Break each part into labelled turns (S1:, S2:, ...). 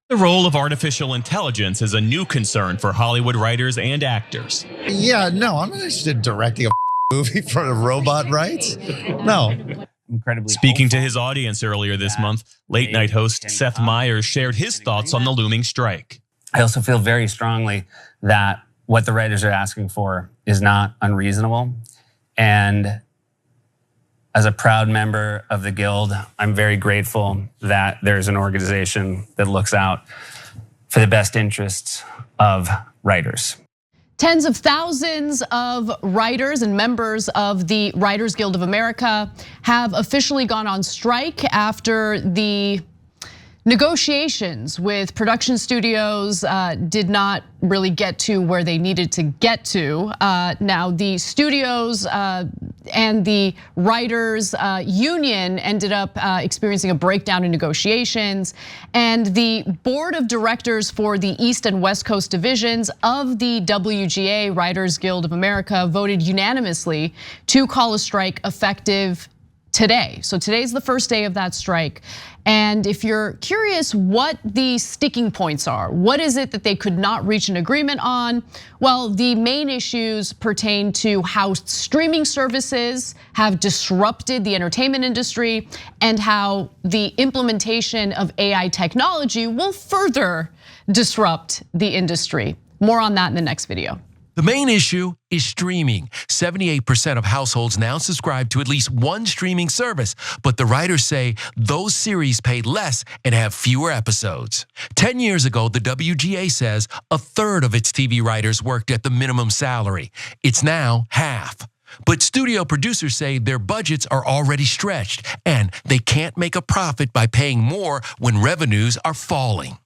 S1: The role of artificial intelligence is a new concern for Hollywood writers and actors.
S2: Yeah, no, I'm not interested in directing a movie for a robot, right? No.
S3: Incredibly
S1: Speaking to his audience earlier this month, late night host Seth Meyers shared his thoughts on the looming strike.
S3: I also feel very strongly that what the writers are asking for is not unreasonable. And as a proud member of the Guild, I'm very grateful that there's an organization that looks out for the best interests of writers.
S4: Tens of thousands of writers and members of the Writers Guild of America have officially gone on strike after the negotiations with production studios did not really get to where they needed to get to. Now the studios and the writers union ended up experiencing a breakdown in negotiations, and the board of directors for the East and West Coast divisions of the WGA, Writers Guild of America, voted unanimously to call a strike effective today. So today's the first day of that strike. And if you're curious what the sticking points are, what is it that they could not reach an agreement on? Well, the main issues pertain to how streaming services have disrupted the entertainment industry and how the implementation of AI technology will further disrupt the industry. More on that in the next video.
S5: The main issue is streaming. 78% of households now subscribe to at least one streaming service, but the writers say those series pay less and have fewer episodes. 10 years ago, the WGA says a third of its TV writers worked at the minimum salary. It's now half. But studio producers say their budgets are already stretched and they can't make a profit by paying more when revenues are falling.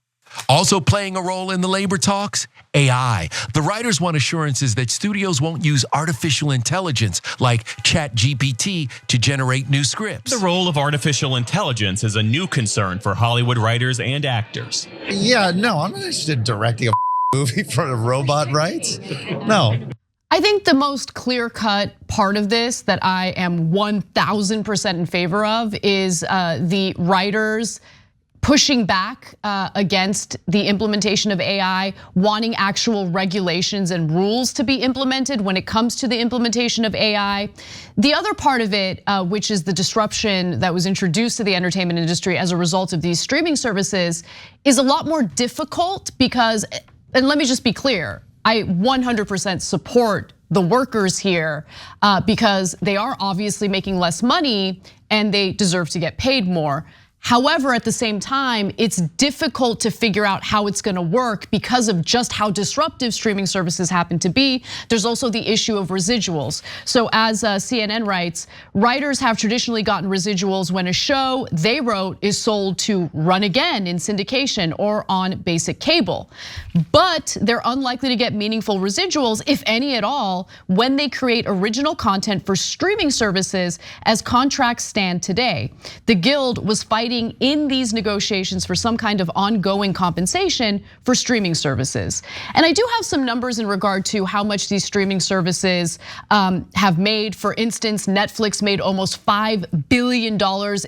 S5: Also playing a role in the labor talks, AI. The writers want assurances that studios won't use artificial intelligence like ChatGPT to generate new scripts.
S1: The role of artificial intelligence is a new concern for Hollywood writers and actors.
S2: Yeah, no, I'm not interested in directing a movie for a robot, right? No.
S4: I think the most clear-cut part of this that I am 1000% in favor of is the writers pushing back against the implementation of AI, wanting actual regulations and rules to be implemented when it comes to the implementation of AI. The other part of it, which is the disruption that was introduced to the entertainment industry as a result of these streaming services, is a lot more difficult because, and let me just be clear, I 100% support the workers here because they are obviously making less money and they deserve to get paid more. However, at the same time, it's difficult to figure out how it's gonna work because of just how disruptive streaming services happen to be. There's also the issue of residuals. So as CNN writes, writers have traditionally gotten residuals when a show they wrote is sold to run again in syndication or on basic cable. But they're unlikely to get meaningful residuals, if any at all, when they create original content for streaming services as contracts stand today. The Guild was fighting in these negotiations for some kind of ongoing compensation for streaming services. And I do have some numbers in regard to how much these streaming services have made. For instance, Netflix made almost $5 billion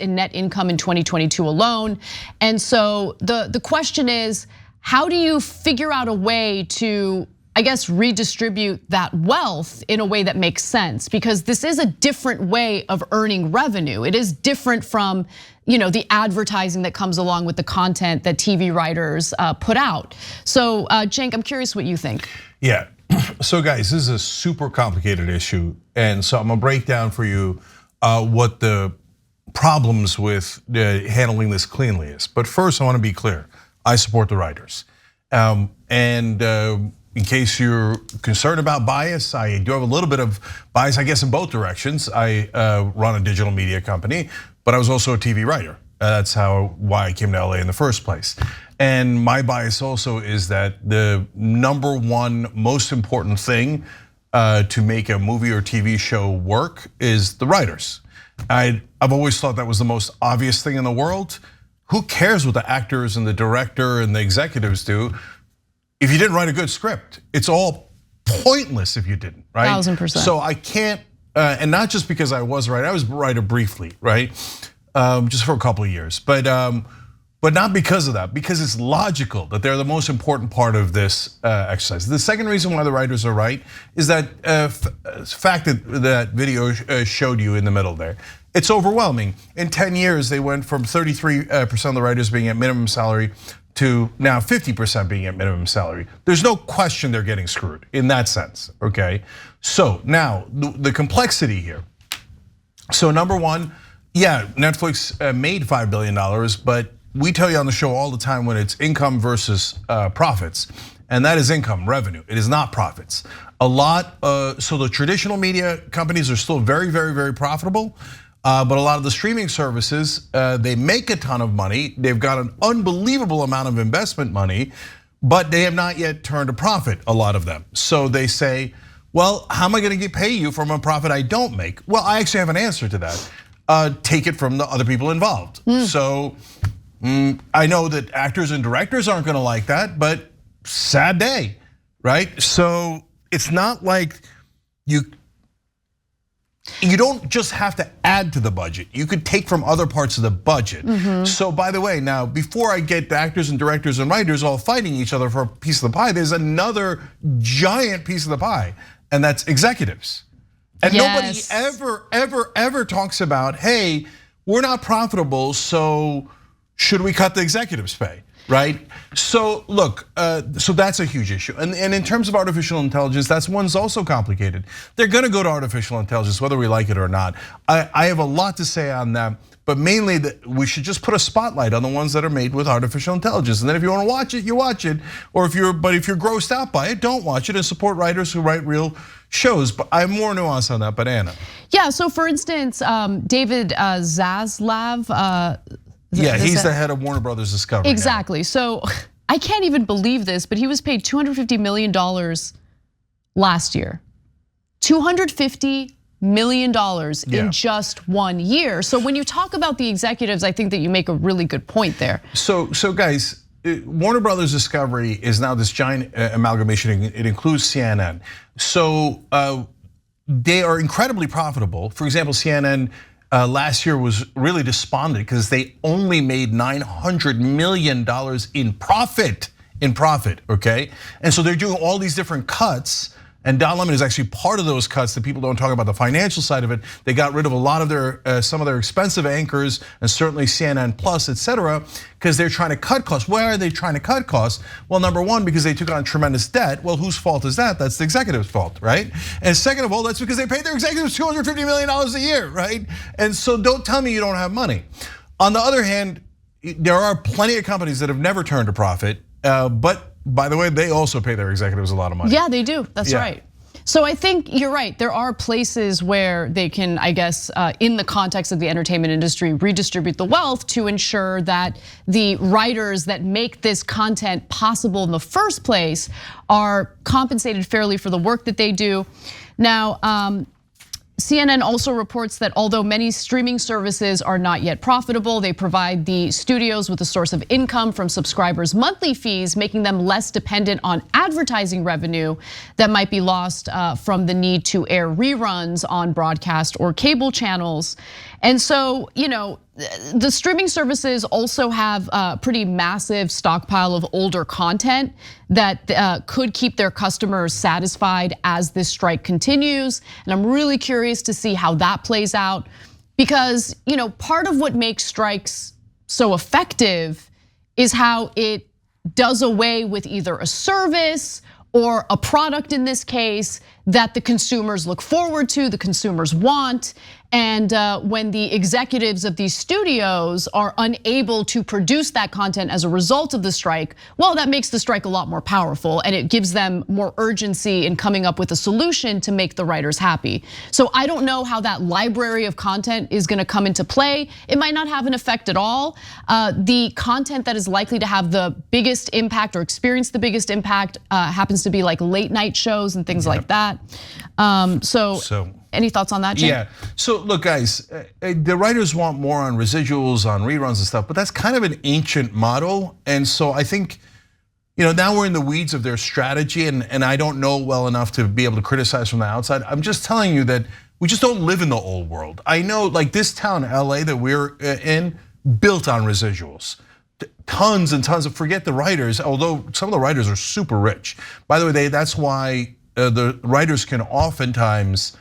S4: in net income in 2022 alone. And so the question is, how do you figure out a way to, I guess, redistribute that wealth in a way that makes sense? Because this is a different way of earning revenue. It is different from the advertising that comes along with the content that TV writers put out. So Cenk, I'm curious what you think.
S6: Yeah, so guys, this is a super complicated issue. And so I'm gonna break down for you what the problems with handling this cleanly is. But first I wanna be clear, I support the writers. In case you're concerned about bias, I do have a little bit of bias, I guess, in both directions. I run a digital media company, but I was also a TV writer. That's why I came to LA in the first place. And my bias also is that the number one most important thing to make a movie or TV show work is the writers. I've always thought that was the most obvious thing in the world. Who cares what the actors and the director and the executives do? If you didn't write a good script, it's all pointless if you didn't, right?
S4: 1000%.
S6: So I can't, and not just because I was a writer, I was a writer briefly, right? Just for a couple of years. But But not because of that, because it's logical that they're the most important part of this exercise. The second reason why the writers are right is that fact that video showed you in the middle there. It's overwhelming. In 10 years, they went from 33% of the writers being at minimum salary to now 50% being at minimum salary. There's no question they're getting screwed in that sense, okay? So now, the complexity here. So number one, yeah, Netflix made $5 billion, but we tell you on the show all the time when it's income versus profits, and that is income, revenue. It is not profits. So the traditional media companies are still very, very, very profitable, but a lot of the streaming services, they make a ton of money. They've got an unbelievable amount of investment money, but they have not yet turned a profit, a lot of them. So they say, well, how am I gonna pay you from a profit I don't make? Well, I actually have an answer to that. Take it from the other people involved. So I know that actors and directors aren't gonna like that, but sad day, right? So it's not like you don't just have to add to the budget. You could take from other parts of the budget. So by the way, now before I get the actors and directors and writers all fighting each other for a piece of the pie, there's another giant piece of the pie, and that's executives. And nobody ever talks about, hey, we're not profitable, so should we cut the executives' pay, right? So look, so that's a huge issue. And in terms of artificial intelligence, that's one's also complicated. They're gonna go to artificial intelligence, whether we like it or not. I have a lot to say on that, but mainly that we should just put a spotlight on the ones that are made with artificial intelligence. And then if you wanna watch it, you watch it. Or if you're grossed out by it, don't watch it and support writers who write real shows. But I have more nuance on that, but Anna.
S4: Yeah, so for instance, David Zaslav,
S6: yeah, he's the head of Warner Brothers Discovery.
S4: Exactly. So I can't even believe this, but he was paid $250 million last year. $250 million in just 1 year. So when you talk about the executives, I think that you make a really good point there.
S6: So guys, Warner Brothers Discovery is now this giant amalgamation. It includes CNN. So they are incredibly profitable. For example, CNN last year was really despondent because they only made $900 million in profit, okay? And so they're doing all these different cuts, and Don Lemon is actually part of those cuts that people don't talk about the financial side of it. They got rid of a lot of their, some of their expensive anchors, and certainly CNN Plus, et cetera, because they're trying to cut costs. Why are they trying to cut costs? Well, number one, because they took on tremendous debt. Well, whose fault is that? That's the executive's fault, right? And second of all, that's because they paid their executives $250 million a year, right? And so don't tell me you don't have money. On the other hand, there are plenty of companies that have never turned a profit, but by the way, they also pay their executives a lot of money.
S4: Yeah, they do, that's right. So I think you're right, there are places where they can, I guess, in the context of the entertainment industry, redistribute the wealth to ensure that the writers that make this content possible in the first place are compensated fairly for the work that they do. Now, CNN also reports that although many streaming services are not yet profitable, they provide the studios with a source of income from subscribers' monthly fees, making them less dependent on advertising revenue that might be lost from the need to air reruns on broadcast or cable channels. And so, the streaming services also have a pretty massive stockpile of older content that could keep their customers satisfied as this strike continues. And I'm really curious to see how that plays out because, part of what makes strikes so effective is how it does away with either a service or a product in this case that the consumers look forward to, the consumers want. And when the executives of these studios are unable to produce that content as a result of the strike, well, that makes the strike a lot more powerful and it gives them more urgency in coming up with a solution to make the writers happy. So I don't know how that library of content is gonna come into play. It might not have an effect at all. The content that is likely to have the biggest impact or experience the biggest impact happens to be like late night shows and things like that. So any thoughts on that, Cenk?
S6: Yeah, so look guys, the writers want more on residuals, on reruns and stuff, but that's kind of an ancient model. And so I think, now we're in the weeds of their strategy and I don't know well enough to be able to criticize from the outside. I'm just telling you that we just don't live in the old world. I know like this town, LA that we're in, built on residuals. tons and tons of, forget the writers, although some of the writers are super rich. By the way, that's why the writers can oftentimes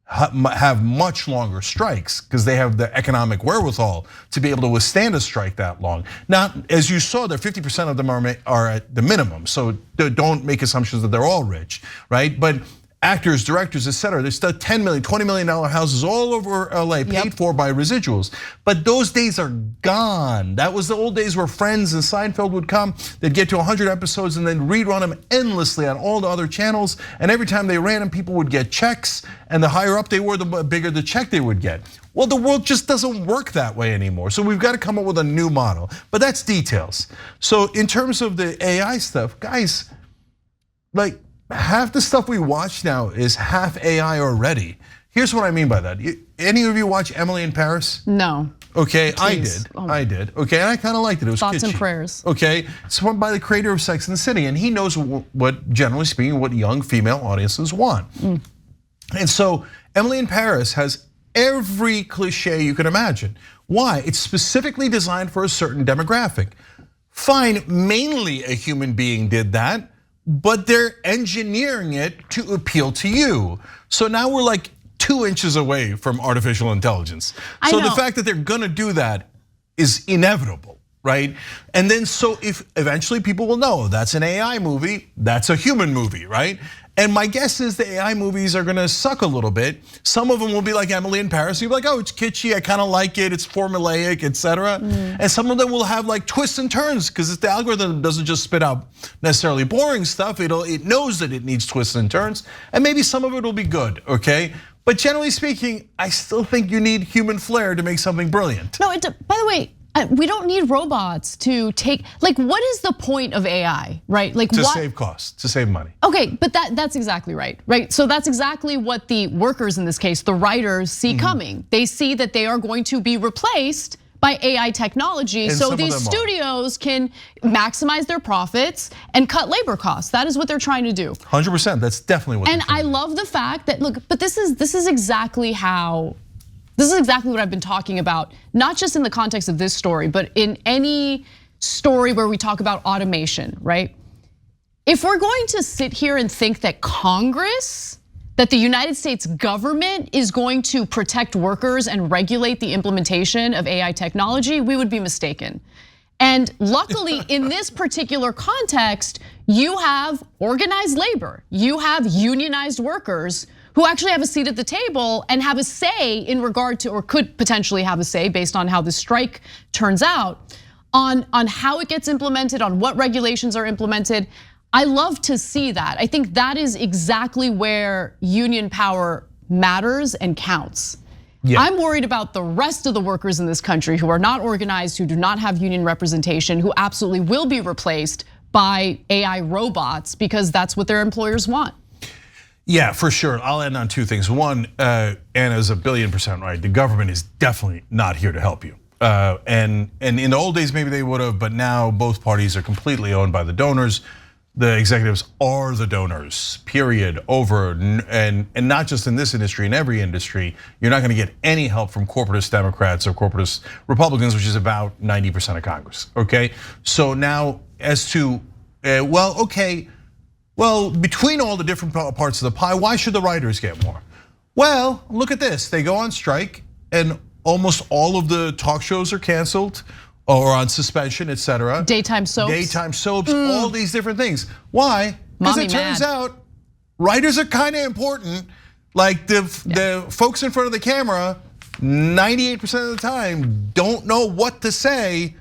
S6: have much longer strikes because they have the economic wherewithal to be able to withstand a strike that long. Now, as you saw, there 50% of them are at the minimum, so don't make assumptions that they're all rich, right? But actors, directors, etc. There's still $10 million, $20 million houses all over LA paid for by residuals. But those days are gone. That was the old days where Friends and Seinfeld would come. They'd get to 100 episodes and then rerun them endlessly on all the other channels. And every time they ran them, people would get checks. And the higher up they were, the bigger the check they would get. Well, the world just doesn't work that way anymore. So we've got to come up with a new model. But that's details. So in terms of the AI stuff, guys, like, half the stuff we watch now is half AI already. Here's what I mean by that. Any of you watch Emily in Paris?
S4: No.
S6: Okay,
S4: Please.
S6: I did. Okay, and I kind of liked it. It was
S4: Thoughts
S6: kitschy.
S4: and prayers.
S6: Okay, it's one by the creator of Sex and the City, and he knows what, generally speaking, what young female audiences want. And so Emily in Paris has every cliche you can imagine. Why? It's specifically designed for a certain demographic. Fine, mainly a human being did that, but they're engineering it to appeal to you. So now we're like 2 inches away from artificial intelligence. So the fact that they're gonna do that is inevitable, right? And then so if eventually people will know that's an AI movie, that's a human movie, right? And my guess is the AI movies are gonna suck a little bit. Some of them will be like Emily in Paris. You'll be like, oh, it's kitschy, I kind of like it, it's formulaic, etc. And some of them will have like twists and turns because the algorithm doesn't just spit out necessarily boring stuff. It knows that it needs twists and turns, and maybe some of it will be good, okay? But generally speaking, I still think you need human flair to make something brilliant.
S4: No, by the way, we don't need robots to take, like, what is the point of AI, right? Like,
S6: to save costs, to save money.
S4: Okay, but that's exactly right? So that's exactly what the workers in this case, the writers, see coming. They see that they are going to be replaced by AI technology,
S6: And
S4: so these studios can maximize their profits and cut labor costs. That is what they're trying to do.
S6: 100%, that's definitely what.
S4: And I love the fact that, look, but this is exactly how. This is exactly what I've been talking about, not just in the context of this story, but in any story where we talk about automation, right? If we're going to sit here and think that Congress, that the United States government is going to protect workers and regulate the implementation of AI technology, we would be mistaken. And luckily, in this particular context, you have organized labor, you have unionized workers who actually have a seat at the table and have a say in regard to, or could potentially have a say based on how the strike turns out, on how it gets implemented, on what regulations are implemented. I love to see that. I think that is exactly where union power matters and counts. I'm worried about the rest of the workers in this country who are not organized, who do not have union representation, who absolutely will be replaced by AI robots because that's what their employers want.
S6: Yeah, for sure. I'll end on 2 things. One, Anna's 1,000,000,000% right. The government is definitely not here to help you. And in the old days, maybe they would have, but now both parties are completely owned by the donors. The executives are the donors, period, over. And not just in this industry, in every industry, you're not gonna get any help from corporatist Democrats or corporatist Republicans, which is about 90% of Congress, okay? So now as to, well, between all the different parts of the pie, why should the writers get more? Well, look at this, they go on strike and almost all of the talk shows are canceled or on suspension, etc.
S4: Daytime soaps.
S6: All these different things. Why? Because it turns out writers are kind of important. Like the folks in front of the camera, 98% of the time don't know what to say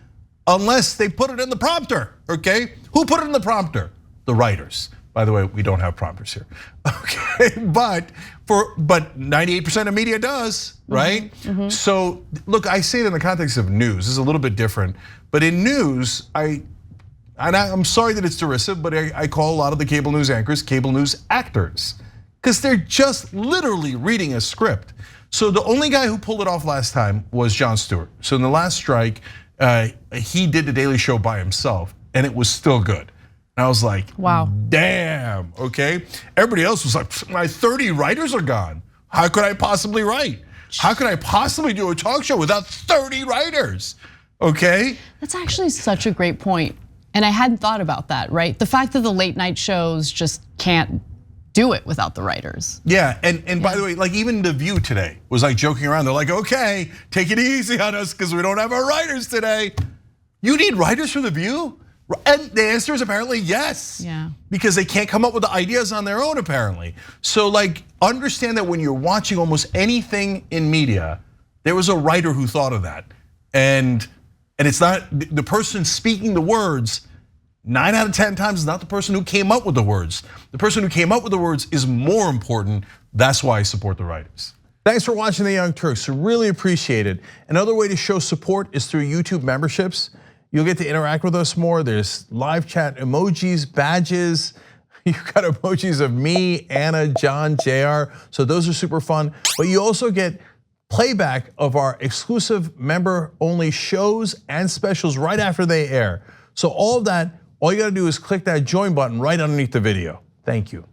S6: unless they put it in the prompter, okay? Who put it in the prompter? The writers. By the way, we don't have prompters here, okay? But 98% of media does, right? So look, I say it in the context of news. This is a little bit different, but in news, I'm sorry that it's derisive, but I call a lot of the cable news anchors cable news actors, because they're just literally reading a script. So the only guy who pulled it off last time was Jon Stewart. So in the last strike, he did the Daily Show by himself, and it was still good. I was like, wow, damn, okay? Everybody else was like, my 30 writers are gone. How could I possibly write? How could I possibly do a talk show without 30 writers? Okay?
S4: That's actually such a great point. And I hadn't thought about that, right? The fact that the late night shows just can't do it without the writers.
S6: Yeah, and by the way, like even The View today was like joking around. They're like, okay, take it easy on us because we don't have our writers today. You need writers for The View? And the answer is apparently yes.
S4: Yeah.
S6: Because they can't come up with the ideas on their own, apparently. So like, understand that when you're watching almost anything in media, there was a writer who thought of that. And it's not the person speaking the words, 9 out of 10 times is not the person who came up with the words. The person who came up with the words is more important. That's why I support the writers.
S7: Thanks for watching The Young Turks, really appreciate it. Another way to show support is through YouTube memberships. You'll get to interact with us more. There's live chat emojis, badges. You've got emojis of me, Anna, John, JR. So those are super fun. But you also get playback of our exclusive member-only shows and specials right after they air. So all of that, all you gotta do is click that join button right underneath the video. Thank you.